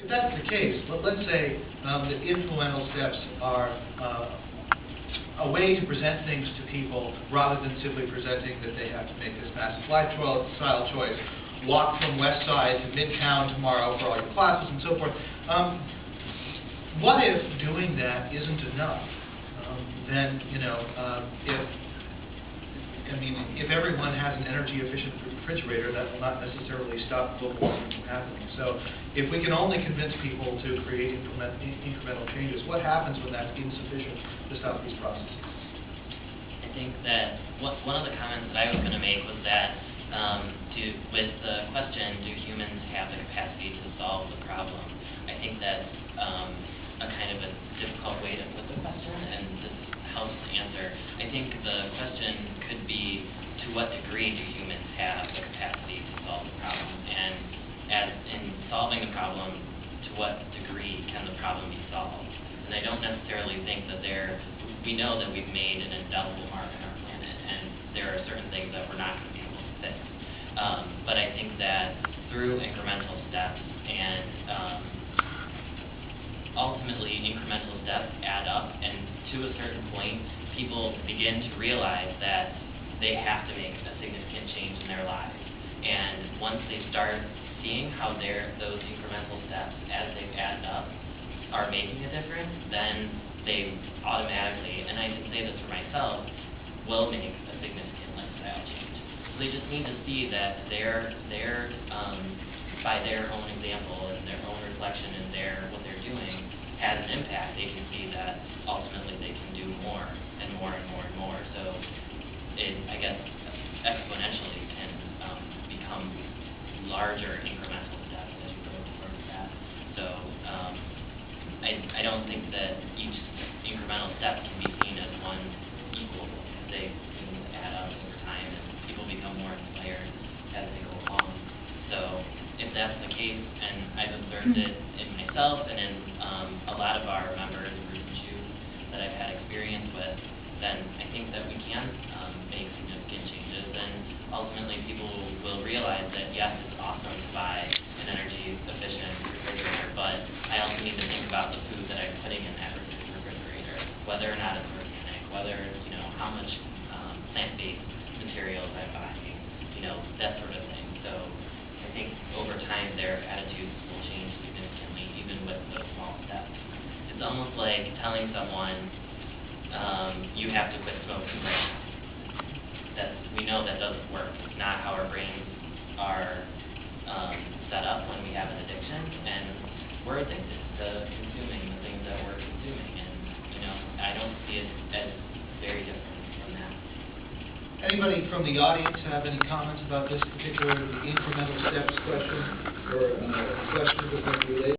if that's the case, let's say that influential steps are a way to present things to people rather than simply presenting that they have to make this massive lifestyle choice, walk from West Side to Midtown tomorrow for all your classes and so forth. What if doing that isn't enough? Then, if everyone has an energy-efficient refrigerator, that will not necessarily stop global warming from happening. So, if we can only convince people to create incremental changes, what happens when that's insufficient to stop these processes? I think that one of the comments that I was going to make was that with the question, do humans have the capacity to solve the problem? I think that's a kind of a difficult way to put the question, and this helps answer. I think the question could be, to what degree do humans have the capacity to solve the problem? And as in solving the problem, to what degree can the problem be solved? And I don't necessarily think that we know that we've made an indelible mark on our planet, and there are certain things that we're not going to be able to fix. But I think that through incremental steps and ultimately incremental steps add up, and to a certain point, people begin to realize that they have to make a significant change in their lives. And once they start seeing how those incremental steps, as they've added up, are making a difference, then they automatically, and I can say this for myself, will make a significant lifestyle change. So they just need to see that by their own example and their own reflection and what they're doing has an impact. They can see that ultimately they can do more and more and more and more. So it, I guess, exponentially can become larger incremental steps as you go towards that. So I don't think that each incremental step can be seen as one equal. They can add up over time, and people become more inspired as they go along. So if that's the case, and I've observed it in myself and in a lot of our members of Roots and Shoes that I've had experience with, then I think that we can make significant changes, and ultimately people will realize that yes, it's awesome to buy an energy-efficient refrigerator, but I also need to think about the food that I'm putting in that refrigerator, whether or not it's organic, whether, how much plant-based materials I'm buying, that sort of thing. So I think over time their attitudes will change significantly, even with those small steps. It's almost like telling someone, you have to quit smoking right now. We know that doesn't work. It's not how our brains are set up when we have an addiction, and we're addicted to consuming the things that we're consuming, and I don't see it as very different from that. Anybody from the audience have any comments about this particular incremental steps question, or questions that might be related?